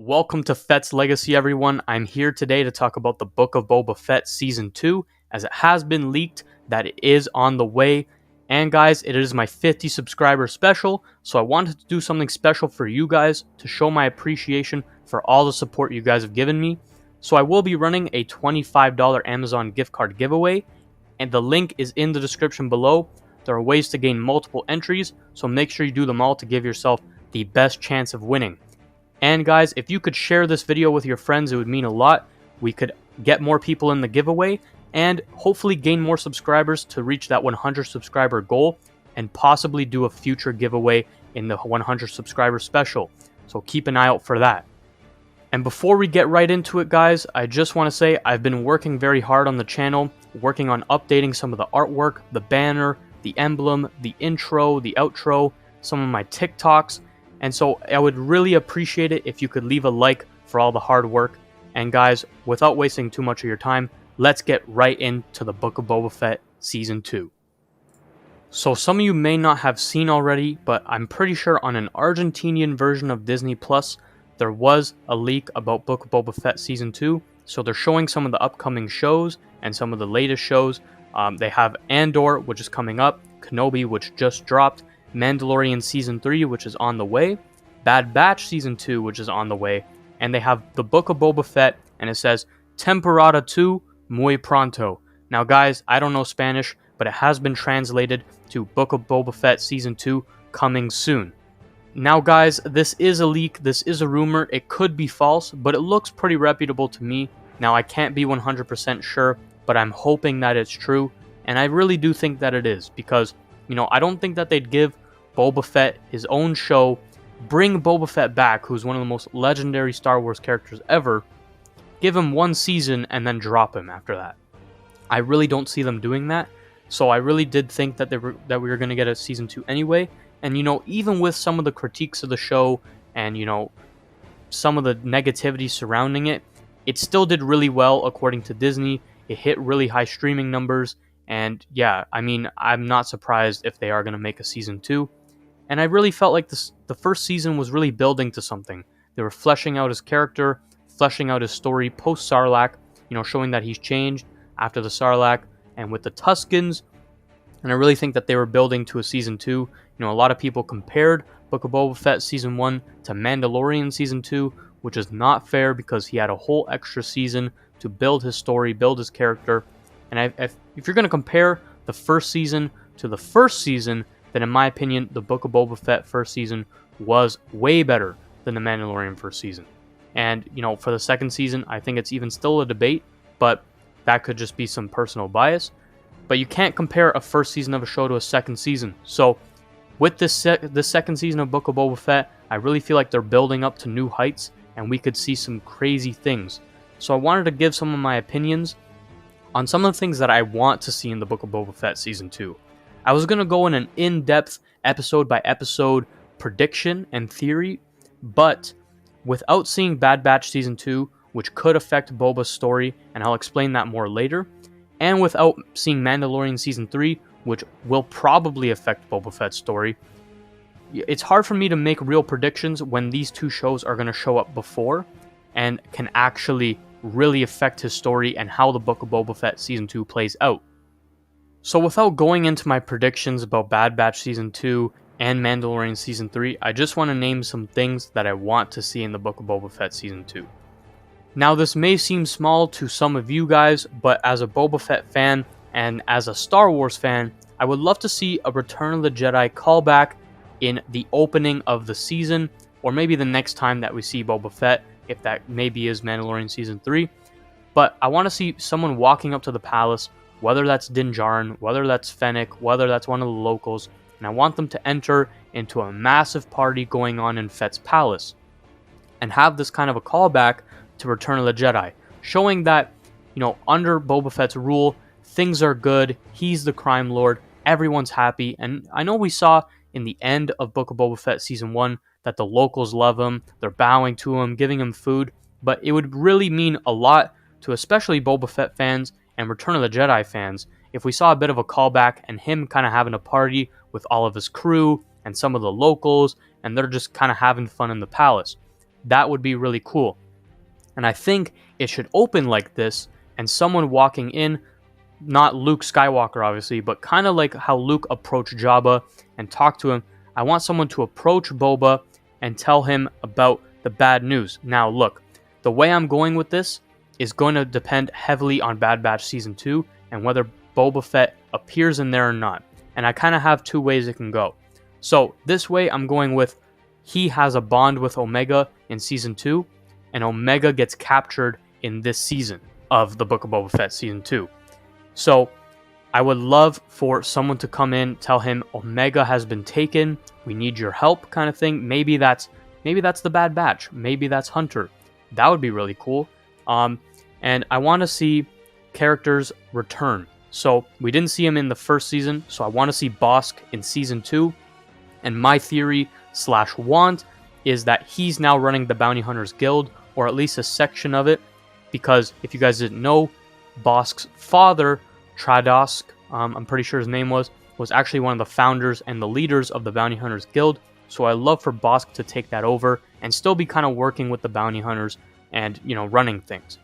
Welcome to Fett's Legacy, everyone. I'm here today to talk about the Book of Boba Fett Season 2, as it has been leaked that it is on the way. And guys, it is my 50 subscriber special, so I wanted to do something special for you guys to show my appreciation for all the support you guys have given me. So I will be running a $25 Amazon gift card giveaway, and the link is in the description below. There are ways to gain multiple entries, so make sure you do them all to give yourself the best chance of winning. And guys, if you could share this video with your friends, it would mean a lot. We could get more people in the giveaway and hopefully gain more subscribers to reach that 100 subscriber goal and possibly do a future giveaway in the 100 subscriber special. So keep an eye out for that. And before we get right into it, guys, I just want to say I've been working very hard on the channel, working on updating some of the artwork, the banner, the emblem, the intro, the outro, some of my TikToks. And so I would really appreciate it if you could leave a like for all the hard work. And guys, without wasting too much of your time, let's get right into the Book of Boba Fett Season 2. So some of you may not have seen already, but I'm pretty sure on an Argentinian version of Disney Plus, there was a leak about Book of Boba Fett Season 2. So they're showing some of the upcoming shows and some of the latest shows. They have Andor, which is coming up, Kenobi, which just dropped, Mandalorian Season 3, which is on the way, Bad Batch Season 2, which is on the way, and they have the Book of Boba Fett, and it says, Temporada 2, muy pronto. Now guys, I don't know Spanish, but it has been translated to Book of Boba Fett Season 2, coming soon. Now guys, this is a leak, this is a rumor, it could be false, but it looks pretty reputable to me. Now I can't be 100% sure, but I'm hoping that it's true, and I really do think that it is, because, I don't think that they'd give Boba Fett his own show, bring Boba Fett back, who's one of the most legendary Star Wars characters ever, give him one season and then drop him after that. I really don't see them doing that, so I really did think that we were going to get a Season 2 anyway, and even with some of the critiques of the show, and some of the negativity surrounding it, it still did really well according to Disney. It hit really high streaming numbers, and yeah, I'm not surprised if they are going to make a Season 2. And I really felt like the first season was really building to something. They were fleshing out his character, fleshing out his story post-Sarlacc, showing that he's changed after the Sarlacc and with the Tuskens. And I really think that they were building to a Season 2. A lot of people compared Book of Boba Fett Season 1 to Mandalorian Season 2, which is not fair because he had a whole extra season to build his story, build his character. And if you're going to compare the first season to the first season, then in my opinion, the Book of Boba Fett first season was way better than the Mandalorian first season. And, for the second season, I think it's even still a debate, but that could just be some personal bias. But you can't compare a first season of a show to a second season. So with this second season of Book of Boba Fett, I really feel like they're building up to new heights, and we could see some crazy things. So I wanted to give some of my opinions on some of the things that I want to see in the Book of Boba Fett Season 2. I was going to go in an in-depth, episode-by-episode prediction and theory, but without seeing Bad Batch Season 2, which could affect Boba's story, and I'll explain that more later, and without seeing Mandalorian Season 3, which will probably affect Boba Fett's story, it's hard for me to make real predictions when these two shows are going to show up before and can actually really affect his story and how the Book of Boba Fett Season 2 plays out. So without going into my predictions about Bad Batch Season 2 and Mandalorian Season 3, I just want to name some things that I want to see in the Book of Boba Fett Season 2. Now this may seem small to some of you guys, but as a Boba Fett fan and as a Star Wars fan, I would love to see a Return of the Jedi callback in the opening of the season, or maybe the next time that we see Boba Fett, if that maybe is Mandalorian Season 3. But I want to see someone walking up to the palace, whether that's Din Djarin, whether that's Fennec, whether that's one of the locals, and I want them to enter into a massive party going on in Fett's palace, and have this kind of a callback to Return of the Jedi, showing that, under Boba Fett's rule, things are good, he's the crime lord, everyone's happy, and I know we saw in the end of Book of Boba Fett Season 1 that the locals love him, they're bowing to him, giving him food, but it would really mean a lot to especially Boba Fett fans and Return of the Jedi fans if we saw a bit of a callback and him kind of having a party with all of his crew and some of the locals, and they're just kind of having fun in the palace. That would be really cool. And I think it should open like this, and someone walking in, not Luke Skywalker obviously, but kind of like how Luke approached Jabba and talked to him. I want someone to approach Boba and tell him about the bad news. Now look, the way I'm going with this is going to depend heavily on Bad Batch Season 2 and whether Boba Fett appears in there or not. And I kind of have two ways it can go. So this way I'm going with he has a bond with Omega in Season 2, and Omega gets captured in this season of the Book of Boba Fett Season 2. So I would love for someone to come in, tell him Omega has been taken, we need your help kind of thing. Maybe that's the Bad Batch. Maybe that's Hunter. That would be really cool. And I want to see characters return. So we didn't see him in the first season, so I want to see Bosk in Season 2. And my theory / want is that he's now running the Bounty Hunters Guild, or at least a section of it. Because if you guys didn't know, Bosk's father, Tradosk, I'm pretty sure his name was actually one of the founders and the leaders of the Bounty Hunters Guild. So I love for Bosk to take that over and still be kind of working with the Bounty Hunters and, running things.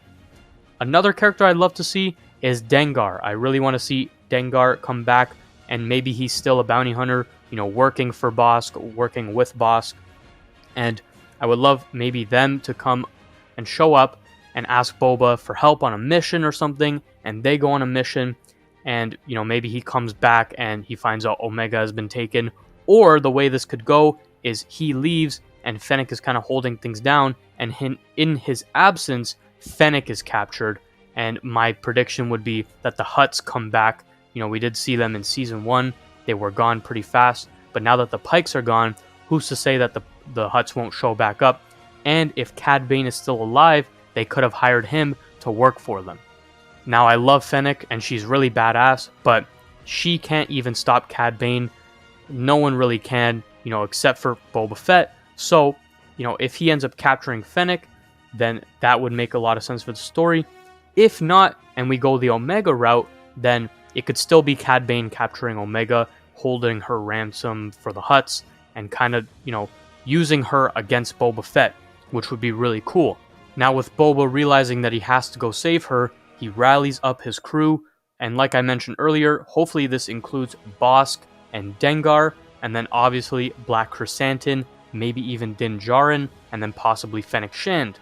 Another character I'd love to see is Dengar. I really want to see Dengar come back, and maybe he's still a bounty hunter, working for Bosk, working with Bosk. And I would love maybe them to come and show up and ask Boba for help on a mission or something, and they go on a mission, and maybe he comes back and he finds out Omega has been taken. Or the way this could go is he leaves and Fennec is kind of holding things down, and in his absence, Fennec is captured. And my prediction would be that the Hutts come back. We did see them in Season 1. They were gone pretty fast. But now that the Pikes are gone, who's to say that the Hutts won't show back up? And if Cad Bane is still alive, they could have hired him to work for them. Now, I love Fennec, and she's really badass, but she can't even stop Cad Bane. No one really can, except for Boba Fett. So, if he ends up capturing Fennec, then that would make a lot of sense for the story. If not, and we go the Omega route, then it could still be Cad Bane capturing Omega, holding her ransom for the Hutts, and kind of, using her against Boba Fett, which would be really cool. Now, with Boba realizing that he has to go save her, he rallies up his crew, and like I mentioned earlier, hopefully this includes Bosk and Dengar, and then obviously Black Chrysanthemum, maybe even Din Djarin, and then possibly Fennec Shand.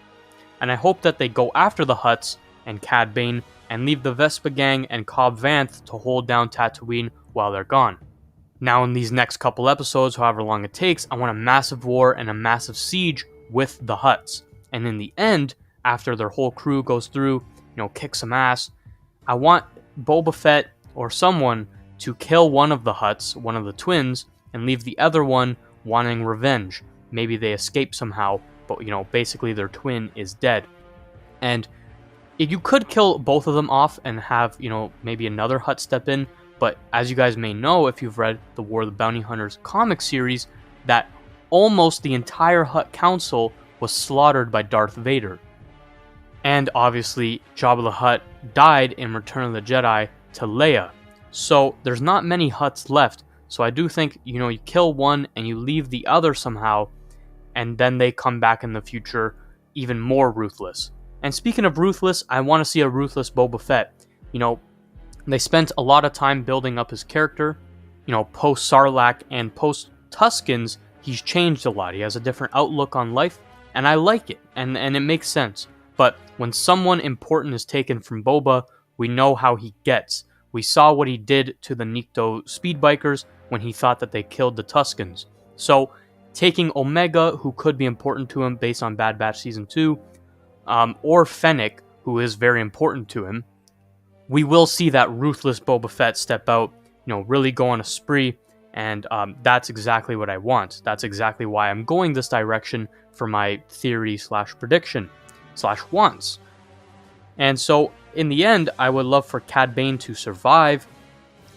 And I hope that they go after the Hutts and Cad Bane, and leave the Vespa Gang and Cobb Vanth to hold down Tatooine while they're gone. Now in these next couple episodes, however long it takes, I want a massive war and a massive siege with the Hutts. And in the end, after their whole crew goes through, kick some ass, I want Boba Fett or someone to kill one of the Hutts, one of the twins, and leave the other one wanting revenge. Maybe they escape somehow, but basically their twin is dead. And you could kill both of them off and have, maybe another Hutt step in, but as you guys may know if you've read the War of the Bounty Hunters comic series, that almost the entire Hutt Council was slaughtered by Darth Vader. And obviously, Jabba the Hutt died in Return of the Jedi to Leia. So there's not many Hutts left. So I do think, you kill one and you leave the other somehow, and then they come back in the future even more ruthless. And speaking of ruthless, I want to see a ruthless Boba Fett. They spent a lot of time building up his character. Post Sarlacc and post Tuskens, he's changed a lot. He has a different outlook on life, and I like it, and it makes sense. But when someone important is taken from Boba, we know how he gets. We saw what he did to the Nikto speedbikers when he thought that they killed the Tuskens. So, taking Omega, who could be important to him based on Bad Batch Season 2, or Fennec, who is very important to him, we will see that ruthless Boba Fett step out, really go on a spree, and that's exactly what I want. That's exactly why I'm going this direction for my theory / prediction / wants. And so, in the end, I would love for Cad Bane to survive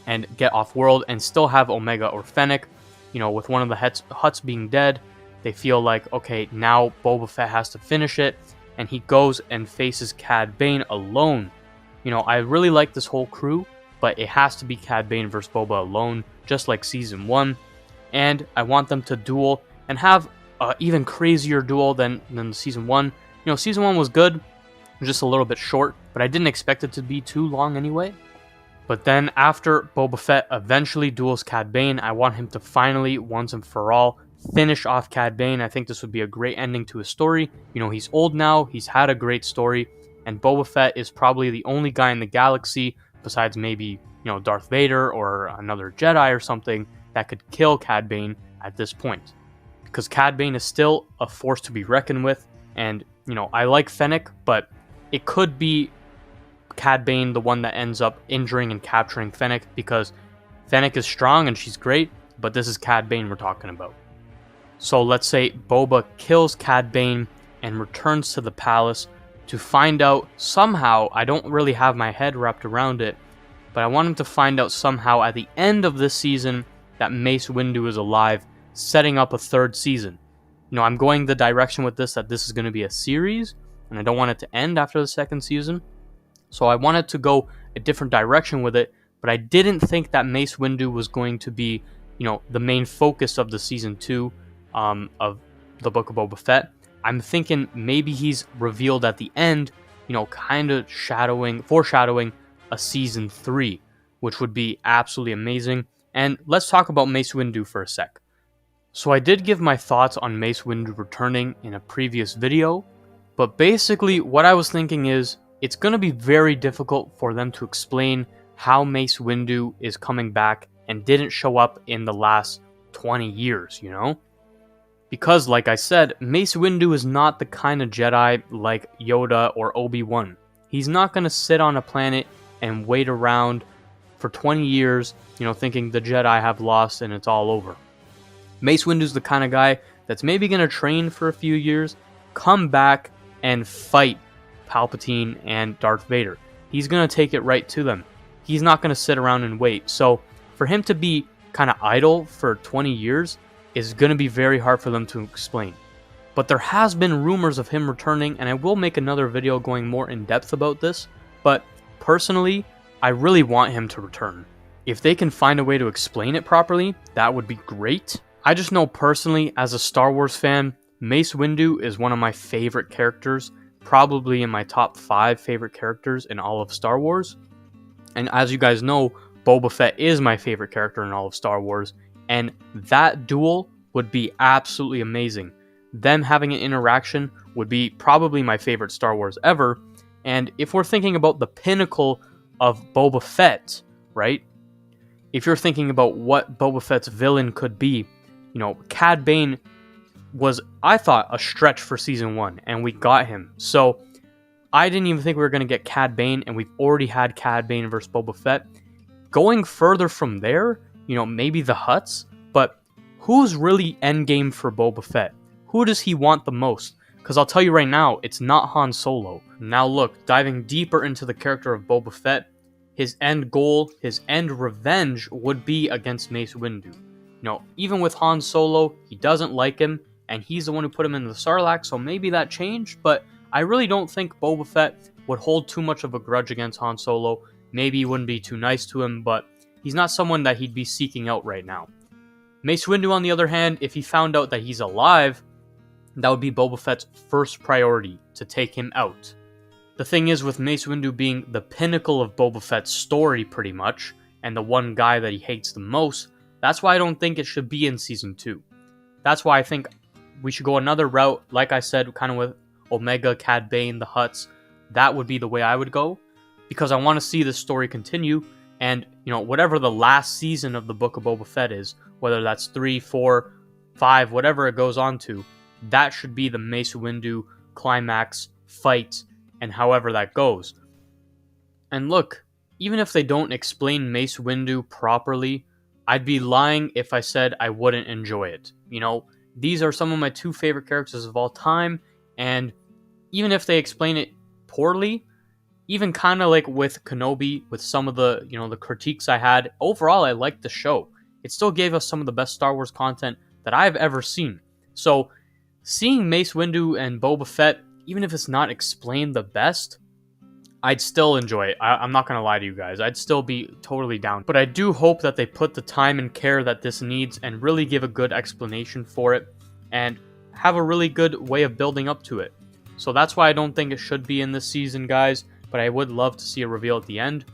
and get off-world and still have Omega or Fennec. With one of the Hutts being dead, they feel like, okay, now Boba Fett has to finish it, and he goes and faces Cad Bane alone. I really like this whole crew, but it has to be Cad Bane versus Boba alone, just like Season 1. And I want them to duel and have even crazier duel than season 1. Season 1 was good, just a little bit short, but I didn't expect it to be too long anyway. But then after Boba Fett eventually duels Cad Bane, I want him to finally, once and for all, finish off Cad Bane. I think this would be a great ending to his story. He's old now, he's had a great story, and Boba Fett is probably the only guy in the galaxy, besides maybe, Darth Vader or another Jedi or something, that could kill Cad Bane at this point. Because Cad Bane is still a force to be reckoned with, and, I like Fennec, but it could be Cad Bane the one that ends up injuring and capturing Fennec, because Fennec is strong and she's great, but this is Cad Bane we're talking about. So let's say Boba kills Cad Bane and returns to the palace to find out somehow, I don't really have my head wrapped around it, but I want him to find out somehow at the end of this season that Mace Windu is alive, setting up a third season. I'm going the direction with this that this is going to be a series, and I don't want it to end after the second season. So I wanted to go a different direction with it, but I didn't think that Mace Windu was going to be, the main focus of the season 2 of the Book of Boba Fett. I'm thinking maybe he's revealed at the end, kind of foreshadowing a season 3, which would be absolutely amazing. And let's talk about Mace Windu for a sec. So I did give my thoughts on Mace Windu returning in a previous video, but basically what I was thinking is, it's going to be very difficult for them to explain how Mace Windu is coming back and didn't show up in the last 20 years, Because, like I said, Mace Windu is not the kind of Jedi like Yoda or Obi-Wan. He's not going to sit on a planet and wait around for 20 years, thinking the Jedi have lost and it's all over. Mace Windu's the kind of guy that's maybe going to train for a few years, come back, and fight Palpatine and Darth Vader. He's going to take it right to them. He's not going to sit around and wait. So for him to be kind of idle for 20 years is going to be very hard for them to explain. But there has been rumors of him returning, and I will make another video going more in depth about this. But personally, I really want him to return. If they can find a way to explain it properly, that would be great. I just know personally, as a Star Wars fan, Mace Windu is one of my favorite characters, probably in my top 5 favorite characters in all of Star Wars. And as you guys know, Boba Fett is my favorite character in all of Star Wars, and that duel would be absolutely amazing. Them having an interaction would be probably my favorite Star Wars ever, and if we're thinking about the pinnacle of Boba Fett, right? If you're thinking about what Boba Fett's villain could be, Cad Bane was, I thought, a stretch for season 1, and we got him. So I didn't even think we were going to get Cad Bane, and we've already had Cad Bane versus Boba Fett. Going further from there, maybe the Hutts, but who's really endgame for Boba Fett? Who does he want the most? Because I'll tell you right now, it's not Han Solo. Now look, diving deeper into the character of Boba Fett, his end goal, his end revenge would be against Mace Windu. Even with Han Solo, he doesn't like him, and he's the one who put him in the Sarlacc, so maybe that changed, but I really don't think Boba Fett would hold too much of a grudge against Han Solo. Maybe he wouldn't be too nice to him, but he's not someone that he'd be seeking out right now. Mace Windu, on the other hand, if he found out that he's alive, that would be Boba Fett's first priority, to take him out. The thing is, with Mace Windu being the pinnacle of Boba Fett's story pretty much, and the one guy that he hates the most, that's why I don't think it should be in Season 2. That's why I think we should go another route, like I said, kind of with Omega, Cad Bane, the Hutts. That would be the way I would go, because I want to see this story continue, and, whatever the last season of the Book of Boba Fett is, whether that's 3, 4, 5, whatever it goes on to, that should be the Mace Windu climax, fight, and however that goes. And look, even if they don't explain Mace Windu properly, I'd be lying if I said I wouldn't enjoy it. These are some of my 2 favorite characters of all time, and even if they explain it poorly, even kind of like with Kenobi, with some of the, the critiques I had, overall I liked the show. It still gave us some of the best Star Wars content that I've ever seen. So, seeing Mace Windu and Boba Fett, even if it's not explained the best, I'd still enjoy it. I'm not going to lie to you guys. I'd still be totally down. But I do hope that they put the time and care that this needs and really give a good explanation for it. And have a really good way of building up to it. So that's why I don't think it should be in this season, guys, but I would love to see a reveal at the end.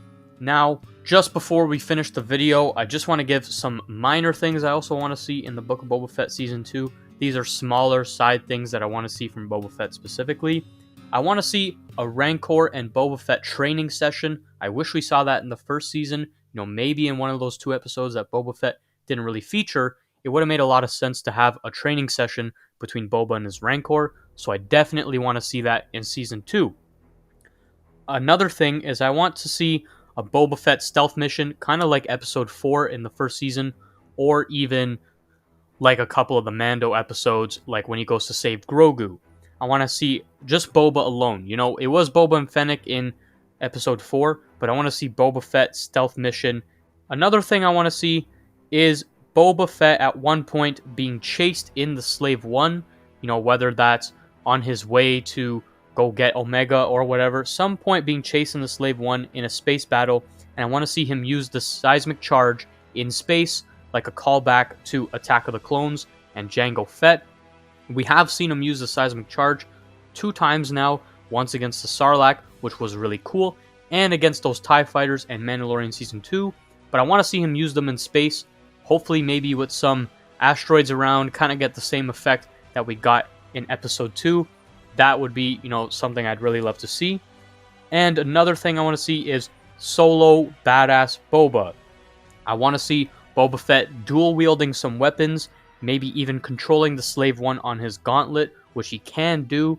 Now, just before we finish the video, I just want to give some minor things I also want to see in the Book of Boba Fett Season 2. These are smaller side things that I want to see from Boba Fett specifically. I want to see a Rancor and Boba Fett training session. I wish we saw that in the first season. Maybe in one of those 2 episodes that Boba Fett didn't really feature, it would have made a lot of sense to have a training session between Boba and his Rancor. So I definitely want to see that in Season 2. Another thing is I want to see a Boba Fett stealth mission, kind of like Episode 4 in the first season, or even like a couple of the Mando episodes, like when he goes to save Grogu. I want to see just Boba alone. It was Boba and Fennec in Episode 4, but I want to see Boba Fett stealth mission. Another thing I want to see is Boba Fett at one point being chased in the Slave One, whether that's on his way to go get Omega or whatever, some point being chased in the Slave One in a space battle, and I want to see him use the seismic charge in space, like a callback to Attack of the Clones and Jango Fett. We have seen him use the seismic charge 2 times now, once against the Sarlacc, which was really cool, and against those TIE Fighters and Mandalorian Season 2, but I want to see him use them in space, hopefully maybe with some asteroids around, kind of get the same effect that we got in Episode 2. That would be, something I'd really love to see. And another thing I want to see is solo badass Boba. I want to see Boba Fett dual-wielding some weapons, maybe even controlling the Slave One on his gauntlet, which he can do.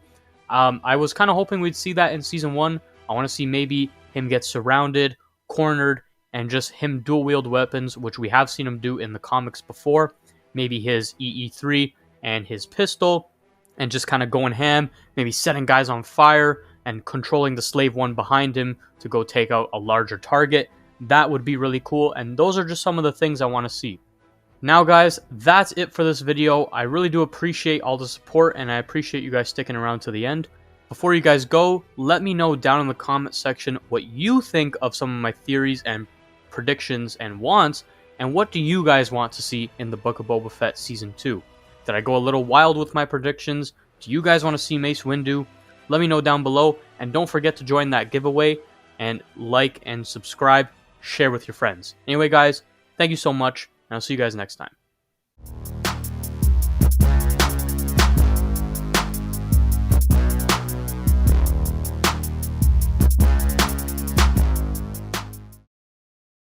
I was kind of hoping we'd see that in Season 1. I want to see maybe him get surrounded, cornered, and just him dual-wield weapons, which we have seen him do in the comics before. Maybe his EE3 and his pistol, and just kind of going ham, maybe setting guys on fire and controlling the Slave One behind him to go take out a larger target. That would be really cool, and those are just some of the things I want to see. Now guys, that's it for this video. I really do appreciate all the support, and I appreciate you guys sticking around to the end. Before you guys go, let me know down in the comment section what you think of some of my theories and predictions and wants, and what do you guys want to see in the Book of Boba Fett Season 2? Did I go a little wild with my predictions? Do you guys want to see Mace Windu? Let me know down below, and don't forget to join that giveaway, and like and subscribe, share with your friends. Anyway guys, thank you so much, and I'll see you guys next time.